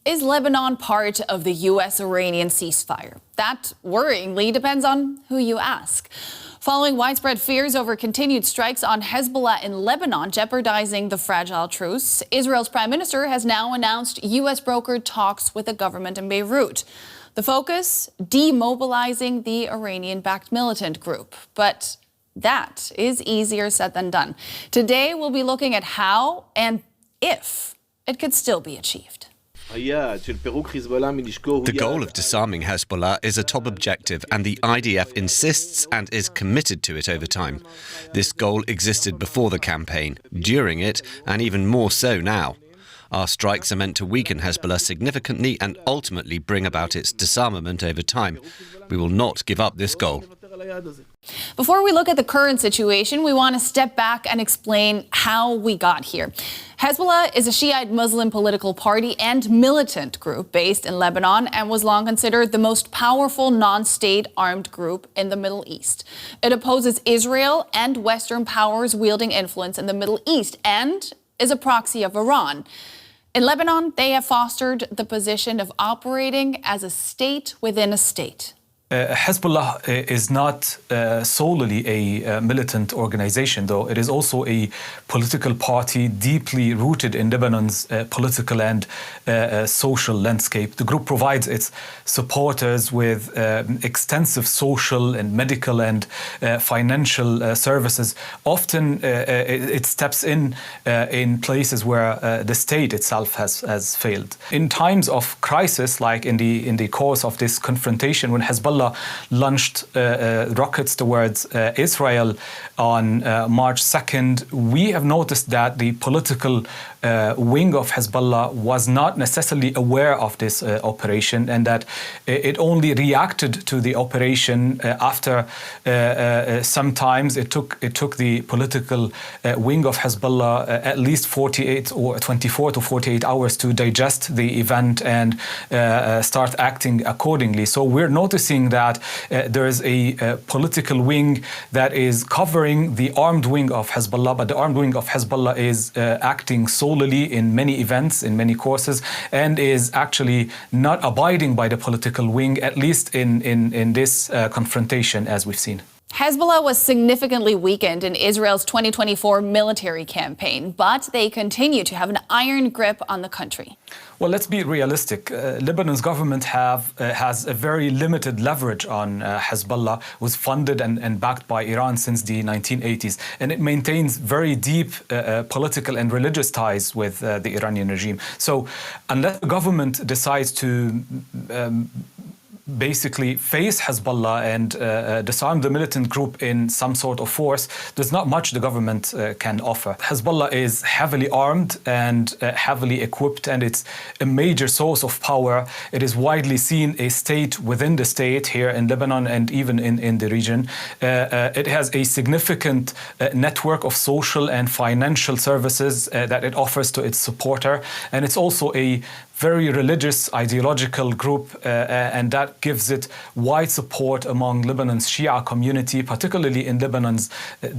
Is Lebanon part of the U.S.-Iranian ceasefire? That, worryingly, depends on who you ask. Following widespread fears over continued strikes on Hezbollah in Lebanon, jeopardizing the fragile truce, Israel's prime minister has now announced U.S.-brokered talks with the government in Beirut. The focus? Demobilizing the Iranian-backed militant group. But that is easier said than done. Today, we'll be looking at how and if it could still be achieved. The goal of disarming Hezbollah is a top objective, and the IDF insists and is committed to it over time. This goal existed before the campaign, during it, and even more so now. Our strikes are meant to weaken Hezbollah significantly and ultimately bring about its disarmament over time. We will not give up this goal. Before we look at the current situation, we want to step back and explain how we got here. Hezbollah is a Shiite Muslim political party and militant group based in Lebanon and was long considered the most powerful non-state armed group in the Middle East. It opposes Israel and Western powers wielding influence in the Middle East and is a proxy of Iran. In Lebanon, they have fostered the position of operating as a state within a state. Hezbollah is not solely a militant organization, though. It is also a political party deeply rooted in Lebanon's political and social landscape. The group provides its supporters with extensive social and medical and financial services. Often it steps in places where the state itself has failed. In times of crisis, like in the course of this confrontation, when Hezbollah launched rockets towards Israel on March 2nd, we have noticed that the political wing of Hezbollah was not necessarily aware of this operation, and that it only reacted to the operation after sometimes it took the political wing of Hezbollah at least 48 or 24 to 48 hours to digest the event and start acting accordingly. So we're noticing that there is a political wing that is covering the armed wing of Hezbollah, but the armed wing of Hezbollah is acting solely in many events, in many courses, and is actually not abiding by the political wing, at least in this confrontation, as we've seen. Hezbollah was significantly weakened in Israel's 2024 military campaign, but they continue to have an iron grip on the country. Well, let's be realistic. Lebanon's government has a very limited leverage on Hezbollah, was funded and backed by Iran since the 1980s, and it maintains very deep political and religious ties with the Iranian regime. So unless the government decides to basically face Hezbollah and disarm the militant group in some sort of force, there's not much the government can offer. Hezbollah is heavily armed and heavily equipped, and it's a major source of power. It is widely seen a state within the state here in Lebanon and even in the region. It has a significant network of social and financial services that it offers to its supporter, and it's also a very religious, ideological group, and that gives it wide support among Lebanon's Shia community, particularly in Lebanon's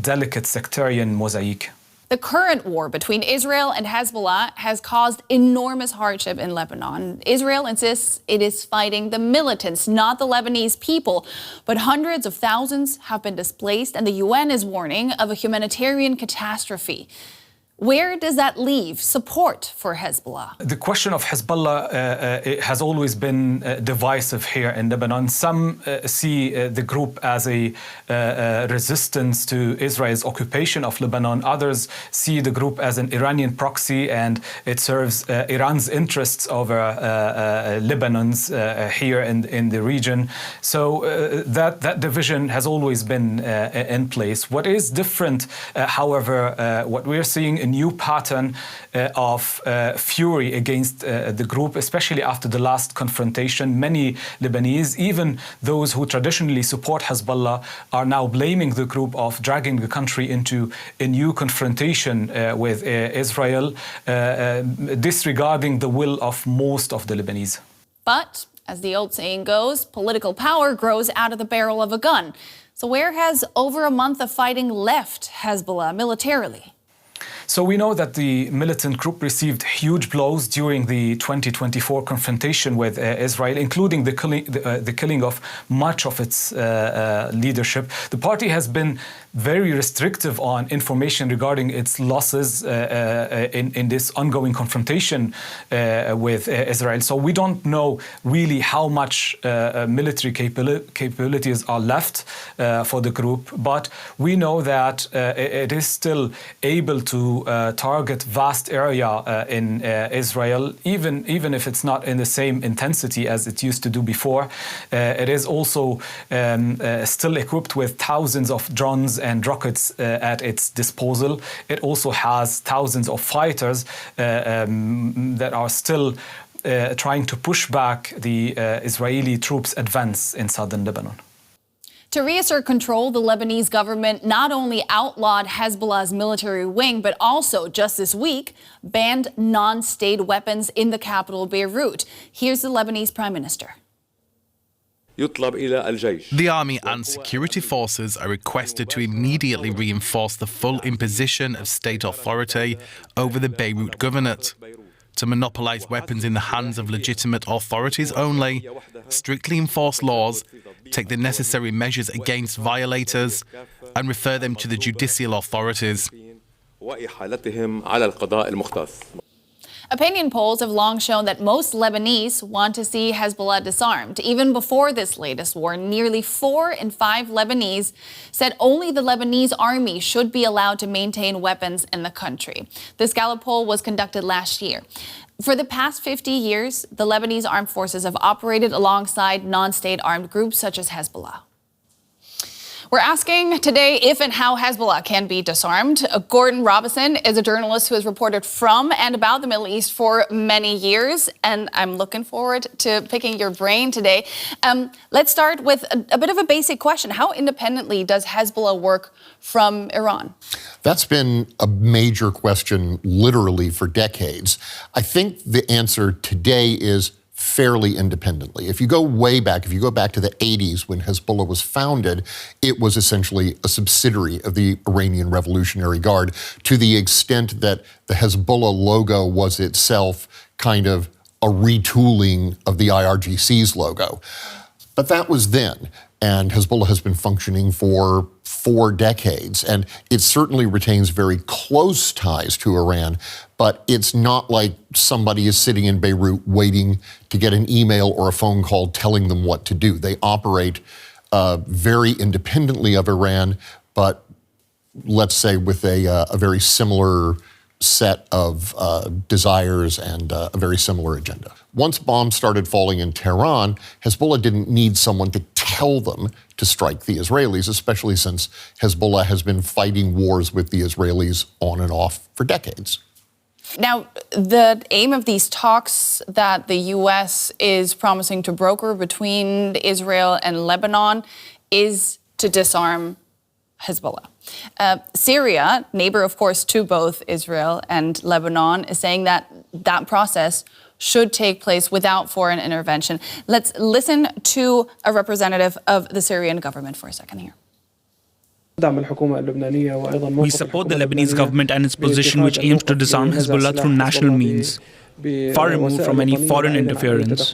delicate sectarian mosaic. The current war between Israel and Hezbollah has caused enormous hardship in Lebanon. Israel insists it is fighting the militants, not the Lebanese people. But hundreds of thousands have been displaced, and the UN is warning of a humanitarian catastrophe. Where does that leave support for Hezbollah? The question of Hezbollah it has always been divisive here in Lebanon. Some see the group as a resistance to Israel's occupation of Lebanon. Others see the group as an Iranian proxy, and it serves Iran's interests over Lebanon's here in the region. So that division has always been in place. What is different, however, what we're seeing a new pattern of fury against the group, especially after the last confrontation. Many Lebanese, even those who traditionally support Hezbollah, are now blaming the group of dragging the country into a new confrontation with Israel, disregarding the will of most of the Lebanese. But, as the old saying goes, political power grows out of the barrel of a gun. So where has over a month of fighting left Hezbollah militarily? So we know that the militant group received huge blows during the 2024 confrontation with Israel, including the killing of much of its leadership. The party has been very restrictive on information regarding its losses in this ongoing confrontation with Israel. So we don't know really how much military capabilities are left for the group, but we know that it is still able to target vast area in Israel, even if it's not in the same intensity as it used to do before. It is also still equipped with thousands of drones and rockets at its disposal. It also has thousands of fighters that are still trying to push back the Israeli troops' advance in southern Lebanon. To reassert control, the Lebanese government not only outlawed Hezbollah's military wing, but also, just this week, banned non-state weapons in the capital, Beirut. Here's the Lebanese Prime Minister. The army and security forces are requested to immediately reinforce the full imposition of state authority over the Beirut governorate, to monopolize weapons in the hands of legitimate authorities only, strictly enforce laws, take the necessary measures against violators, and refer them to the judicial authorities. Opinion polls have long shown that most Lebanese want to see Hezbollah disarmed. Even before this latest war, nearly 4 in 5 Lebanese said only the Lebanese army should be allowed to maintain weapons in the country. This Gallup poll was conducted last year. For the past 50 years, the Lebanese armed forces have operated alongside non-state armed groups such as Hezbollah. We're asking today if and how Hezbollah can be disarmed. Gordon Robinson is a journalist who has reported from and about the Middle East for many years, and I'm looking forward to picking your brain today. Let's start with a bit of a basic question. How independently does Hezbollah work from Iran? That's been a major question literally for decades. I think the answer today is fairly independently. If you go way back, if you go back to the 80s when Hezbollah was founded, it was essentially a subsidiary of the Iranian Revolutionary Guard, to the extent that the Hezbollah logo was itself kind of a retooling of the IRGC's logo. But that was then, and Hezbollah has been functioning for 4 decades, and it certainly retains very close ties to Iran, but it's not like somebody is sitting in Beirut waiting to get an email or a phone call telling them what to do. They operate very independently of Iran, but let's say with a very similar set of desires and a very similar agenda. Once bombs started falling in Tehran, Hezbollah didn't need someone to tell them to strike the Israelis, especially since Hezbollah has been fighting wars with the Israelis on and off for decades. Now, the aim of these talks that the U.S. is promising to broker between Israel and Lebanon is to disarm Hezbollah. Syria, neighbor, of course, to both Israel and Lebanon, is saying that that process should take place without foreign intervention. Let's listen to a representative of the Syrian government for a second here. We support the Lebanese government and its position which aims to disarm Hezbollah through national means, far removed from any foreign interference.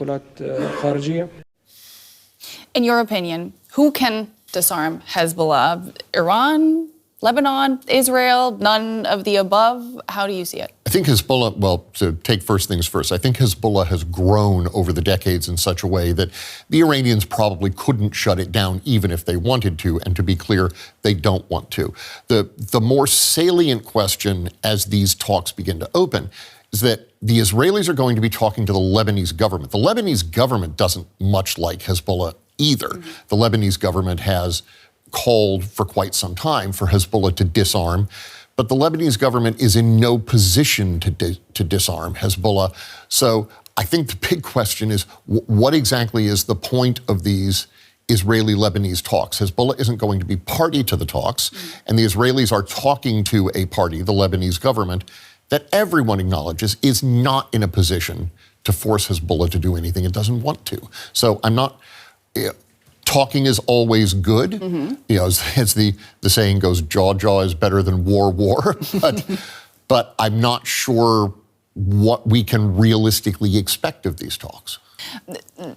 In your opinion, who can disarm Hezbollah? Iran, Lebanon, Israel, none of the above? How do you see it? I think Hezbollah, well, to take first things first, I think Hezbollah has grown over the decades in such a way that the Iranians probably couldn't shut it down even if they wanted to. And to be clear, they don't want to. The more salient question as these talks begin to open is that the Israelis are going to be talking to the Lebanese government. The Lebanese government doesn't much like Hezbollah either. Mm-hmm. The Lebanese government has called for quite some time for Hezbollah to disarm, but the Lebanese government is in no position to disarm Hezbollah. So I think the big question is, what exactly is the point of these Israeli-Lebanese talks? Hezbollah isn't going to be party to the talks, and the Israelis are talking to a party, the Lebanese government, that everyone acknowledges is not in a position to force Hezbollah to do anything it doesn't want to. So I'm not... Talking is always good. Mm-hmm. You know, as the saying goes, jaw is better than war. But but I'm not sure what we can realistically expect of these talks.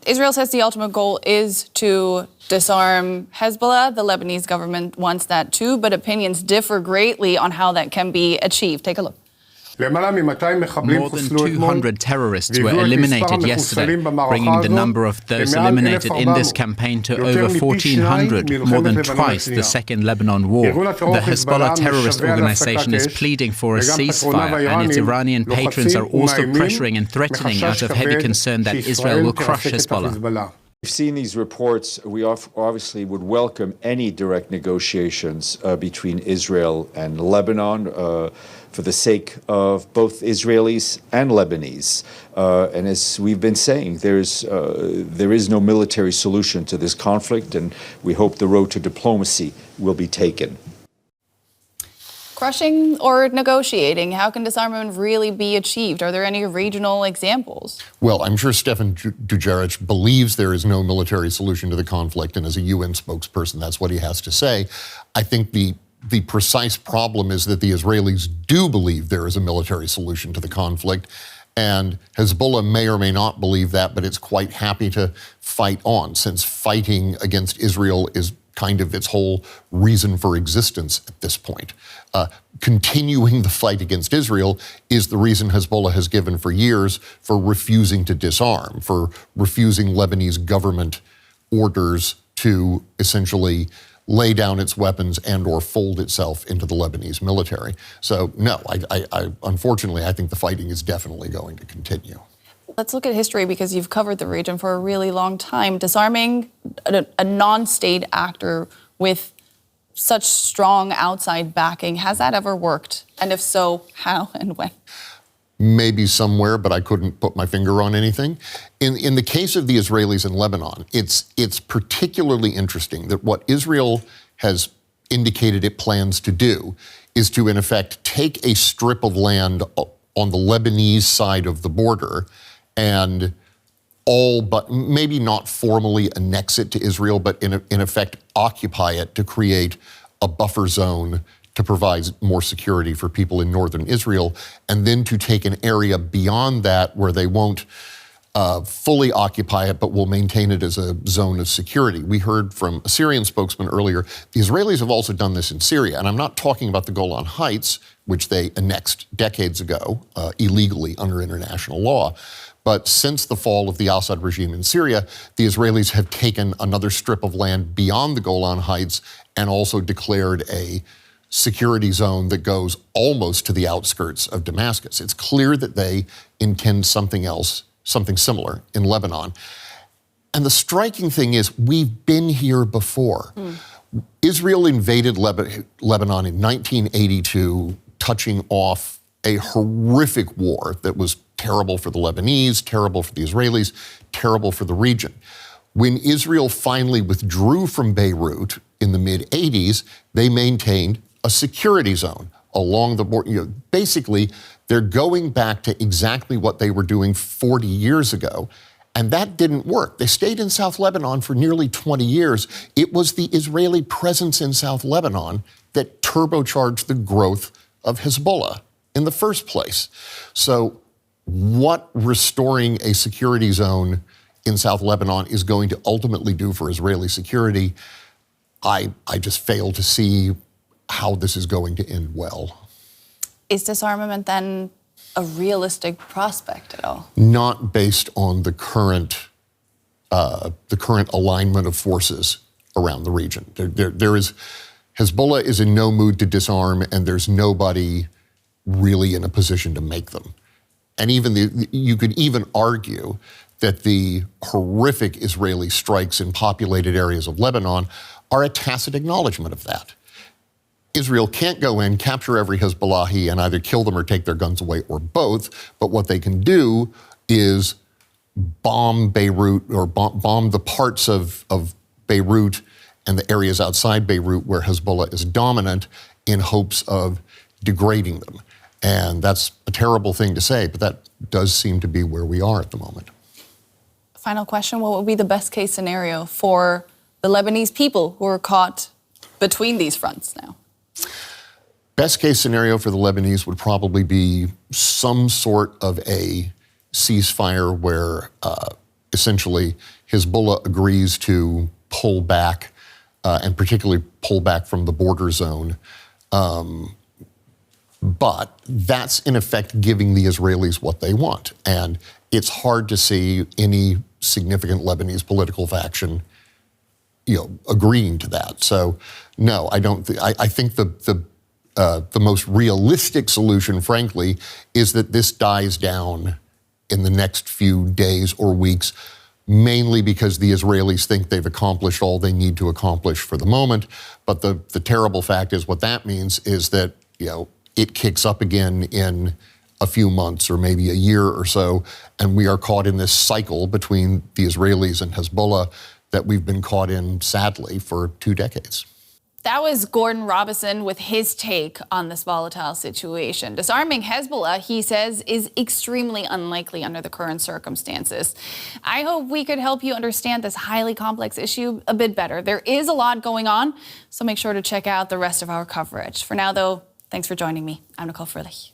Israel says the ultimate goal is to disarm Hezbollah. The Lebanese government wants that too, but opinions differ greatly on how that can be achieved. Take a look. More than 200 terrorists were eliminated yesterday, bringing the number of those eliminated in this campaign to over 1,400, more than twice the Second Lebanon War. The Hezbollah terrorist organization is pleading for a ceasefire, and its Iranian patrons are also pressuring and threatening out of heavy concern that Israel will crush Hezbollah. We've seen these reports. We obviously would welcome any direct negotiations between Israel and Lebanon for the sake of both Israelis and Lebanese. And as we've been saying, there is no military solution to this conflict, and we hope the road to diplomacy will be taken. Crushing or negotiating? How can disarmament really be achieved? Are there any regional examples? Well, I'm sure Stefan Dujarric believes there is no military solution to the conflict, and as a UN spokesperson, that's what he has to say. I think the precise problem is that the Israelis do believe there is a military solution to the conflict, and Hezbollah may or may not believe that, but it's quite happy to fight on, since fighting against Israel is kind of its whole reason for existence at this point. Continuing the fight against Israel is the reason Hezbollah has given for years for refusing to disarm, for refusing Lebanese government orders to essentially lay down its weapons and or fold itself into the Lebanese military. So no, I unfortunately, I think the fighting is definitely going to continue. Let's look at history, because you've covered the region for a really long time. Disarming a non-state actor with such strong outside backing, has that ever worked? And if so, how and when? Maybe somewhere, but I couldn't put my finger on anything. In the case of the Israelis in Lebanon, it's particularly interesting that what Israel has indicated it plans to do is to, in effect, take a strip of land on the Lebanese side of the border and all but, maybe not formally annex it to Israel, but in effect occupy it to create a buffer zone to provide more security for people in northern Israel, and then to take an area beyond that where they won't fully occupy it, but will maintain it as a zone of security. We heard from a Syrian spokesman earlier, the Israelis have also done this in Syria, and I'm not talking about the Golan Heights, which they annexed decades ago illegally under international law. But since the fall of the Assad regime in Syria, the Israelis have taken another strip of land beyond the Golan Heights and also declared a security zone that goes almost to the outskirts of Damascus. It's clear that they intend something else, something similar in Lebanon. And the striking thing is, we've been here before. Israel invaded Lebanon in 1982, touching off a horrific war that was terrible for the Lebanese, terrible for the Israelis, terrible for the region. When Israel finally withdrew from Beirut in the mid-'80s, they maintained a security zone along the border. Basically, they're going back to exactly what they were doing 40 years ago, and that didn't work. They stayed in South Lebanon for nearly 20 years. It was the Israeli presence in South Lebanon that turbocharged the growth of Hezbollah in the first place. So what restoring a security zone in South Lebanon is going to ultimately do for Israeli security, I just fail to see how this is going to end well. Is disarmament then a realistic prospect at all? Not based on the current alignment of forces around the region. Hezbollah is in no mood to disarm, and there's nobody really in a position to make them. And you could even argue that the horrific Israeli strikes in populated areas of Lebanon are a tacit acknowledgement of that. Israel can't go in, capture every Hezbollahi, and either kill them or take their guns away, or both. But what they can do is bomb Beirut, or bomb the parts of Beirut and the areas outside Beirut where Hezbollah is dominant, in hopes of degrading them. And that's a terrible thing to say, but that does seem to be where we are at the moment. Final question, what would be the best case scenario for the Lebanese people who are caught between these fronts now? Best case scenario for the Lebanese would probably be some sort of a ceasefire where essentially Hezbollah agrees to pull back and particularly pull back from the border zone. But that's in effect giving the Israelis what they want. And it's hard to see any significant Lebanese political faction, agreeing to that. So no, I don't. I think the most realistic solution, frankly, is that this dies down in the next few days or weeks, mainly because the Israelis think they've accomplished all they need to accomplish for the moment. But the terrible fact is what that means is that, it kicks up again in a few months or maybe a year or so, and we are caught in this cycle between the Israelis and Hezbollah that we've been caught in, sadly, for 2 decades. That was Gordon Robison with his take on this volatile situation. Disarming Hezbollah, he says, is extremely unlikely under the current circumstances. I hope we could help you understand this highly complex issue a bit better. There is a lot going on, so make sure to check out the rest of our coverage. For now, though, thanks for joining me. I'm Nicole Furlich.